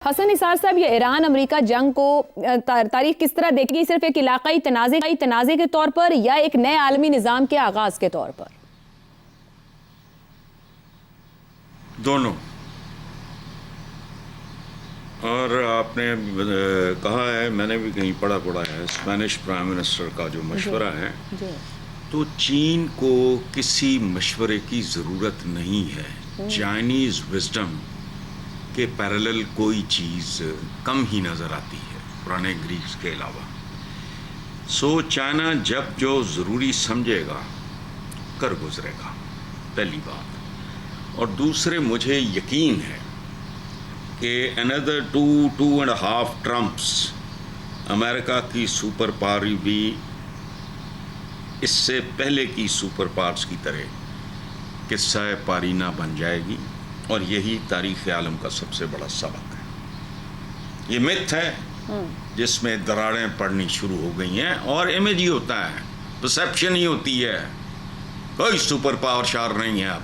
हसन निसार साहब, ये Iran America जंग को तारीख किस तरह देखेगी? सिर्फ एक इलाकाई तनाज़े के तौर पर या एक नए आलमी निज़ाम के आगाज के तौर पर? दोनों। और आपने कहा है, मैंने भी कहीं पढ़ा है, स्पेनिश प्राइम मिनिस्टर का जो मशवरा है, तो चीन को किसी मशवरे की ज़रूरत नहीं है। चाइनीज़ विजडम के पैरेलल कोई चीज़ कम ही नज़र आती है पुराने ग्रीक्स के अलावा। सो चाइना जब जो ज़रूरी समझेगा कर गुजरेगा, पहली बात। और दूसरे, मुझे यकीन है कि अनदर 2.5 ट्रम्प्स अमेरिका की सुपर पावर भी इससे पहले की सुपर पावर्स की तरह किस्सा पारीना बन जाएगी। और यही तारीख़ आलम का सबसे बड़ा सबक है। ये मिथ है जिसमें दरारें पड़नी शुरू हो गई हैं और इमेज ही होता है, परसेप्शन ही होती है, कोई सुपर पावर शार नहीं है। अब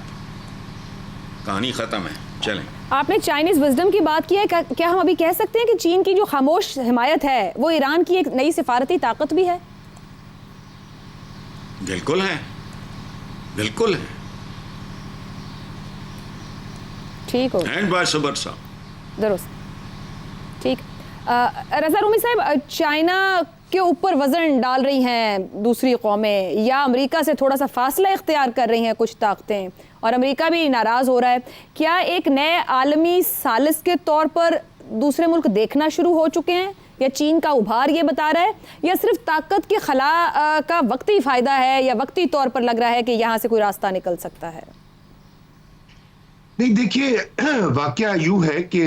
कहानी ख़त्म है। चलें। आपने चाइनीज़ विजडम की बात की है, क्या हम अभी कह सकते हैं कि चीन की जो खामोश हिमायत है वो ईरान की एक नई सिफारती ताकत भी है? बिल्कुल है, बिल्कुल है। ठीक हो, एंड वाइस वर्सा। दुरुस्त, ठीक। रज़ा रूमी साहब, चाइना के ऊपर वजन डाल रही हैं दूसरी कौमें या अमेरिका से थोड़ा सा फासला इख्तियार कर रही हैं कुछ ताकतें, और अमेरिका भी नाराज़ हो रहा है। क्या एक नए आलमी सालिस के तौर पर दूसरे मुल्क देखना शुरू हो चुके हैं, या चीन का उभार ये बता रहा है, या सिर्फ ताकत के खला का वक्ती फ़ायदा है, या वक्ती तौर पर लग रहा है कि यहाँ से कोई रास्ता निकल सकता है? नहीं, देखिए, वाकया यूं है कि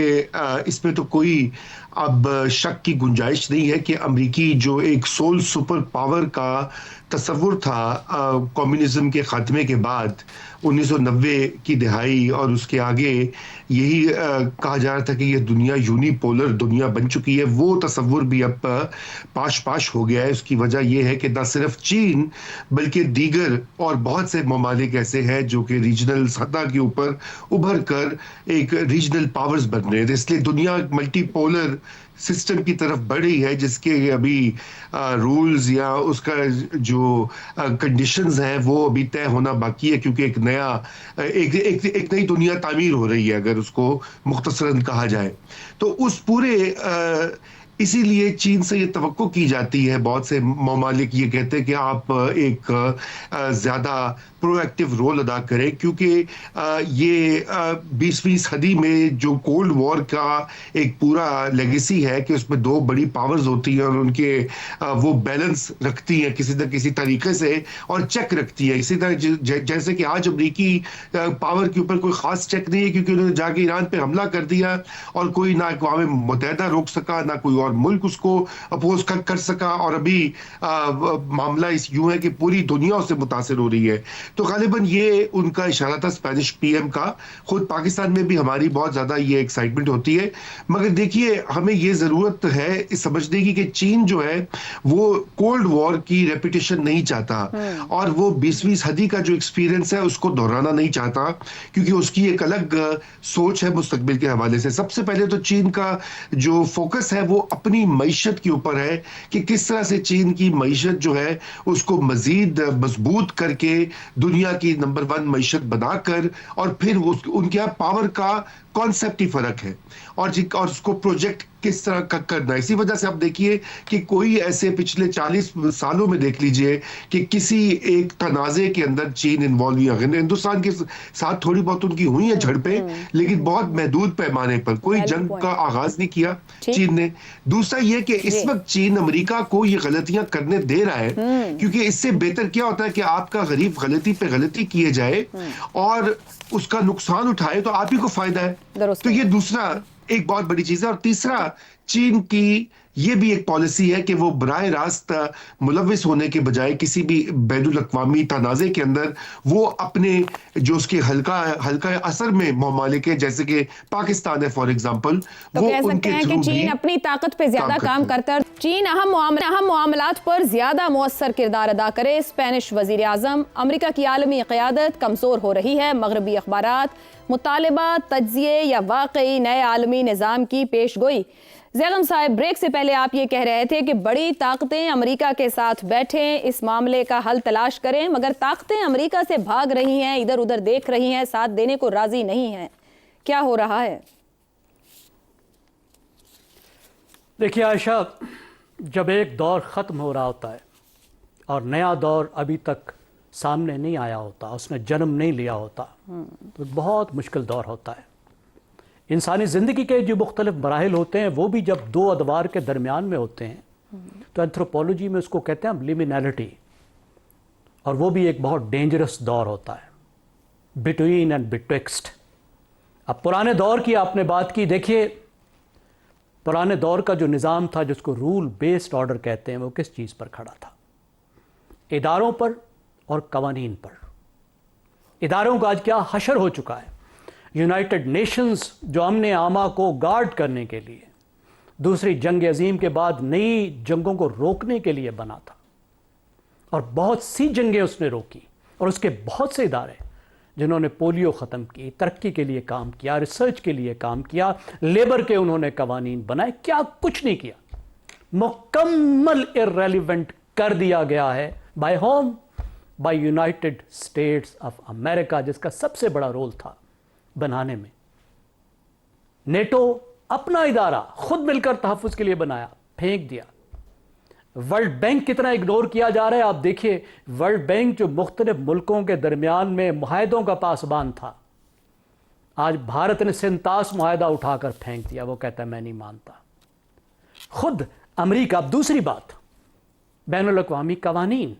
इसमें तो कोई अब शक की गुंजाइश नहीं है कि अमेरिकी जो एक सोल सुपर पावर का तस्वुर था कम्युनिज्म के खात्मे के बाद 1990 की दिहाई और उसके आगे, यही कहा जा रहा था कि ये दुनिया यूनिपोलर दुनिया बन चुकी है। वो तस्वुर भी अब पाश पाश हो गया है। उसकी वजह यह है कि न सिर्फ चीन बल्कि दीगर और बहुत से ममालिक ऐसे हैं जो कि रीजनल सतह के ऊपर उभर कर एक रीजनल पावर्स बन रहे हैं। इसलिए दुनिया मल्टीपोलर सिस्टम की तरफ बढ़ रही है, जिसके अभी रूल्स या उसका जो कंडीशंस हैं वो अभी तय होना बाकी है, क्योंकि एक नई दुनिया तामीर हो रही है, अगर उसको मुख्तसरन कहा जाए तो। उस पूरे इसीलिए चीन से ये तवक्को की जाती है, बहुत से ममालिक ये कहते हैं कि आप एक ज़्यादा प्रोएक्टिव रोल अदा करें, क्योंकि ये 20वीं सदी में जो कोल्ड वॉर का एक पूरा लेगेसी है कि उसमें दो बड़ी पावर्स होती हैं और उनके वो बैलेंस रखती हैं किसी न किसी तरीके से और चेक रखती है। इसी तरह जैसे कि आज अमरीकी पावर के ऊपर कोई ख़ास चेक नहीं है, क्योंकि उन्होंने जाके ईरान पे हमला कर दिया और कोई ना अक़वाम मुत्तहिदा रोक सका, ना कोई और मुल्क उसको अपोज कर सका। और अभी मामला इस यूं है कि पूरी दुनिया उससे मुतासिर हो रही है। तो गालिबन ये उनका इशारा था स्पेनिश पीएम का। खुद पाकिस्तान में भी हमारी बहुत ज्यादा ये एक्साइटमेंट होती है, मगर देखिए, हमें ये जरूरत है इस समझने की कि चीन जो है वो कोल्ड वॉर की रेपिटेशन नहीं चाहता और वो 20वीं सदी का जो एक्सपीरियंस है उसको दोहराना नहीं चाहता, क्योंकि उसकी एक अलग सोच है मुस्तकबिल के हवाले से। सबसे पहले तो चीन का जो फोकस है वो अपनी मईशत के ऊपर है कि किस तरह से चीन की मईशत जो है उसको मजीद मजबूत करके दुनिया की नंबर 1 मईशत बनाकर, और फिर उनके यहाँ पावर का कॉन्सेप्ट ही फर्क है और उसको प्रोजेक्ट किस तरह का करना है। इसी वजह से आप देखिए कि कोई ऐसे पिछले 40 सालों में देख लीजिए कि किसी एक तनाज़े के अंदर चीन इन्वॉल्व हुआ है। हिंदुस्तान के साथ थोड़ी बहुत उनकी हुई है झड़पें, लेकिन बहुत महदूद पैमाने पर। कोई जंग का आगाज नहीं किया चीन ने। दूसरा यह कि इस वक्त चीन अमेरिका को ये गलतियां करने दे रहा है, क्योंकि इससे बेहतर क्या होता है कि आपका गरीब गलती पे गलती किए जाए और उसका नुकसान उठाए तो आप ही को फायदा है। तो ये दूसरा एक बहुत बड़ी चीज है। और तीसरा, चीन की ये भी एक पॉलिसी है कि वो बराह रास्त मुलविस होने के बजाय किसी भी बैनुल अक़वामी तनाज़े के अंदर वो अपने जो उसके हल्का हल्का असर में ममालिक है, जैसे कि पाकिस्तान है फॉर एग्जाम्पल, तो वो कह सकते उनके हैं कि थ्रू भी चीन अपनी ताकत पे ज्यादा काम करता है। चीन अहम मामलात पर ज्यादा मौसर किरदार अदा करे। स्पेनिश वजीर आजम, अमरीका की आलमी क़यादत कमजोर हो रही है। मगरबी अखबारात, मुतालबा, तज्जिए या वाकई नए आलमी निज़ाम की पेशगोई। ज़ैगम साहब, ब्रेक से पहले आप ये कह रहे थे कि बड़ी ताकतें अमेरिका के साथ बैठें, इस मामले का हल तलाश करें, मगर ताकतें अमेरिका से भाग रही हैं, इधर उधर देख रही हैं, साथ देने को राजी नहीं हैं। क्या हो रहा है? देखिए आयशा, जब एक दौर ख़त्म हो रहा होता है और नया दौर अभी तक सामने नहीं आया होता, उसने जन्म नहीं लिया होता, तो बहुत मुश्किल दौर होता है। इंसानी ज़िंदगी के जो मुख्तलिफ मराहिल होते हैं वो भी जब दो अदवार के दरमियान में होते हैं, तो एंथ्रोपोलॉजी में उसको कहते हैं लिमिनैलिटी, और वो भी एक बहुत डेंजरस दौर होता है, बिटवीन एंड बिटविक्स्ट। अब पुराने दौर की आपने बात की, देखिए पुराने दौर का जो निज़ाम था, जिसको रूल बेस्ड ऑर्डर कहते हैं, वो किस चीज़ पर खड़ा था? इदारों पर और कवानीन पर। इदारों का आज क्या हशर हो चुका है। यूनाइटेड नेशंस जो अमन आमा को गार्ड करने के लिए दूसरी जंग अजीम के बाद नई जंगों को रोकने के लिए बना था, और बहुत सी जंगें उसने रोकी, और उसके बहुत से इदारे जिन्होंने पोलियो ख़त्म की, तरक्की के लिए काम किया, रिसर्च के लिए काम किया, लेबर के उन्होंने कवानीन बनाए, क्या कुछ नहीं किया। मुकम्मल इर्रेलेवेंट कर दिया गया है by home, by United States of America, जिसका सबसे बड़ा रोल था बनाने में। नेटो अपना इदारा खुद मिलकर तहफ़्फ़ुज़ के लिए बनाया, फेंक दिया। वर्ल्ड बैंक कितना इग्नोर किया जा रहा है आप देखिए। वर्ल्ड बैंक जो मुख्तलिफ मुल्कों के दरमियान में मुआहदों का पासबान था, आज भारत ने सिंतास मुआहदा उठाकर फेंक दिया। वो कहता है मैं नहीं मानता। खुद अमेरिका। अब दूसरी बात, बैनुल अक़वामी कवानीन,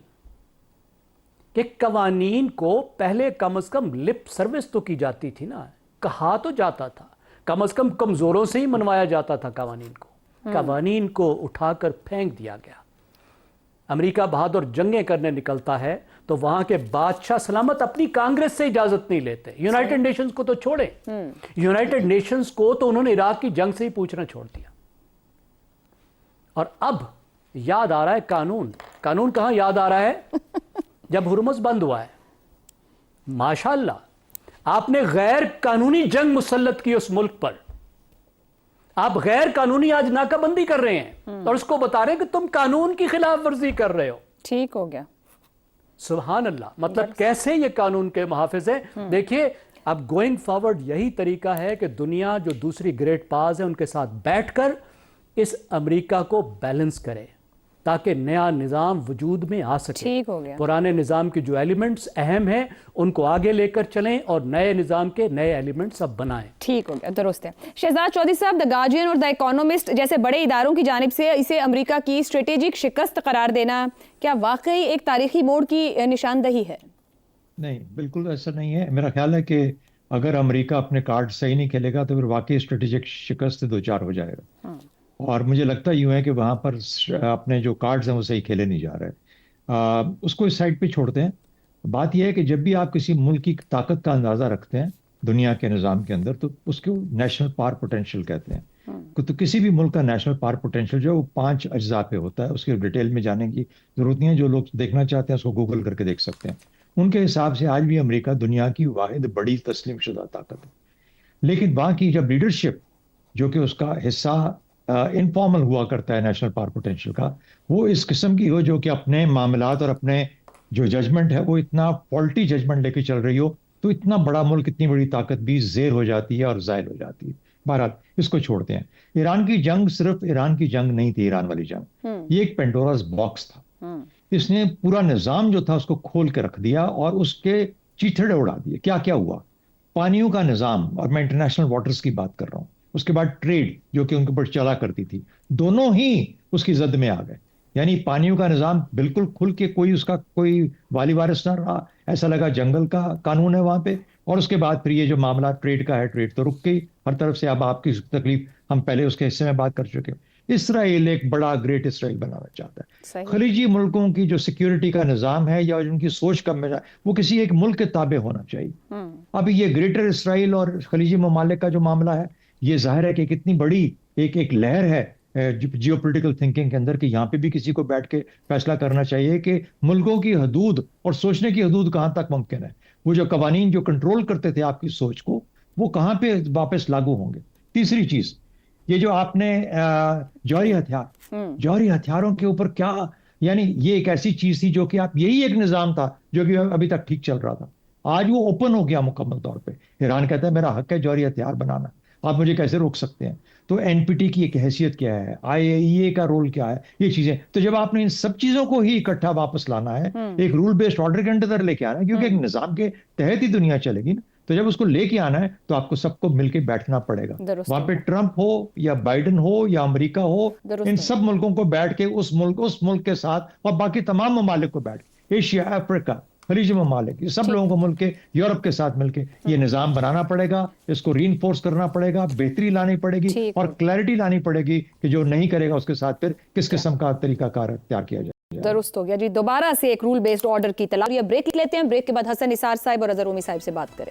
कि कवानीन को पहले कम से कम लिप सर्विस तो की जाती थी ना, कहा तो जाता था, कम से कम कमज़ोरों से ही मनवाया जाता था कवानीन को। कवानीन को उठाकर फेंक दिया गया। अमेरिका बहादुर जंगें करने निकलता है तो वहां के बादशाह सलामत अपनी कांग्रेस से इजाजत नहीं लेते। यूनाइटेड नेशंस को तो छोड़े, यूनाइटेड नेशंस को तो उन्होंने इराक की जंग से ही पूछना छोड़ दिया। और अब याद आ रहा है कानून। कानून कहां याद आ रहा है? जब हुर्मुज़ बंद हुआ है, माशाअल्लाह आपने गैर कानूनी जंग मुसल्लत की उस मुल्क पर। आप गैर कानूनी आज नाकाबंदी कर रहे हैं और उसको बता रहे हैं कि तुम कानून की खिलाफ वर्जी कर रहे हो। ठीक हो गया। सुभान अल्लाह। मतलब कैसे ये कानून के मुहाफिज हैं। देखिए अब गोइंग फॉरवर्ड यही तरीका है कि दुनिया जो दूसरी ग्रेट पावर्स है उनके साथ बैठकर इस अमेरिका को बैलेंस करे, ताकि नया निज़ाम वजूद में आ सके। ठीक हो गया। पुराने निज़ाम के जो एलिमेंट्स अहम हैं उनको आगे लेकर चलें और नए निज़ाम के नए एलिमेंट्स अब बनाएं। ठीक हो गया, दुरुस्त है। शहजाद चौधरी साहब, द गार्जियन और द इकोनॉमिस्ट जैसे बड़े इदारों की जानिब से इसे अमेरिका की स्ट्रेटेजिक शिकस्त करार देना क्या वाकई एक तारीखी मोड़ की निशानदही है? नहीं, बिल्कुल ऐसा नहीं है। मेरा ख्याल है कि अगर अमेरिका अपने कार्ड सही नहीं खेलेगा तो फिर वाकई स्ट्रेटेजिक शिकस्त दो चार हो जाएगा। और मुझे लगता यूं है कि वहां पर अपने जो कार्ड्स हैं वो सही खेले नहीं जा रहे। उसको इस साइड पे छोड़ते हैं। बात यह है कि जब भी आप किसी मुल्क की ताकत का अंदाजा रखते हैं दुनिया के निज़ाम के अंदर, तो उसको नेशनल पावर पोटेंशियल कहते हैं। तो किसी भी मुल्क का नेशनल पावर पोटेंशियल जो है वो 5 अज्जा पे होता है। उसकी डिटेल में जाने की जरूरत नहीं है। जो लोग देखना चाहते हैं उसको गूगल करके देख सकते हैं। उनके हिसाब से आज भी अमेरिका दुनिया की वाहिद बड़ी तस्लीम शुदा ताकत है। लेकिन वहाँ की जब लीडरशिप, जो कि उसका हिस्सा इनफॉर्मल हुआ करता है नेशनल पावर पोटेंशियल का, वो इस किस्म की हो जो कि अपने मामलात और अपने जो जजमेंट है वो इतना फॉल्टी जजमेंट लेके चल रही हो, तो इतना बड़ा मुल्क, इतनी बड़ी ताकत भी ज़ेर हो जाती है और ज़ायल हो जाती है। बहरहाल इसको छोड़ते हैं। ईरान की जंग सिर्फ ईरान की जंग नहीं थी। ईरान वाली जंग ये एक पेंडोरास बॉक्स था। इसने पूरा निज़ाम जो था उसको खोल के रख दिया और उसके चीथड़े उड़ा दिए। क्या क्या हुआ? पानियों का निज़ाम, और मैं इंटरनेशनल वाटर्स की बात कर रहा हूँ, उसके बाद ट्रेड जो कि उनके ऊपर चला करती थी, दोनों ही उसकी जद में आ गए। यानी पानियों का निज़ाम बिल्कुल खुल के कोई उसका कोई वाली वारिस ना रहा, ऐसा लगा जंगल का कानून है वहां पे। और उसके बाद फिर ये जो मामला ट्रेड का है, ट्रेड तो रुक गई हर तरफ से। अब आपकी तकलीफ हम पहले उसके हिस्से में बात कर चुके। इसराइल एक बड़ा ग्रेट इसराइल बनाना चाहता सही। है। खलीजी मुल्कों की जो सिक्योरिटी का निज़ाम है या उनकी सोच का मेरा वो किसी एक मुल्क के ताबे होना चाहिए। अभी ये ग्रेटर इसराइल और खलीजी ममालिक का जो मामला है, ये जाहिर है कि कितनी बड़ी एक लहर है जियोपॉलिटिकल थिंकिंग के अंदर कि यहाँ पे भी किसी को बैठ के फैसला करना चाहिए कि मुल्कों की हदूद और सोचने की हदूद कहाँ तक मुमकिन है। वो जो कवानीन जो कंट्रोल करते थे आपकी सोच को, वो कहाँ पे वापस लागू होंगे। तीसरी चीज, ये जो आपने जौहरी हथियारों के ऊपर क्या, यानी ये एक ऐसी चीज थी जो कि आप, यही एक निजाम था जो कि अभी तक ठीक चल रहा था, आज वो ओपन हो गया मुकम्मल तौर पे। ईरान कहता है मेरा हक है जौहरी हथियार बनाना, आप मुझे कैसे रोक सकते हैं। तो एनपीटी की एक हैसियत क्या है, आईएईए का रोल क्या है, ये चीजें। तो जब आपने इन सब चीजों को ही इकट्ठा वापस लाना है, एक रूल बेस्ड ऑर्डर के अंदर लेके आना है, क्योंकि एक निजाम के तहत ही दुनिया चलेगी ना, तो जब उसको लेके आना है तो आपको सबको मिलके बैठना पड़ेगा। वहां पे ट्रंप हो या बाइडेन हो या अमेरिका हो, इन सब मुल्कों को बैठ के उस मुल्क के साथ और बाकी तमाम ममालिक को बैठ के, एशिया, अफ्रीका, खलीजी ममालिक, ये सब लोगों को मिलके, यूरोप के साथ मिलके ये निजाम बनाना पड़ेगा, इसको रीइंफोर्स करना पड़ेगा, बेहतरी लानी पड़ेगी और क्लैरिटी लानी पड़ेगी कि जो नहीं करेगा उसके साथ फिर किस किस्म का तरीकाकार तैयार किया जाए। दुरुस्त हो गया जी। दोबारा से एक रूल बेस्ड ऑर्डर की तलाश। ये ब्रेक लेते हैं, ब्रेक के बाद हसन निसार साहब और अजहर रूमी साहब से बात करेंगे।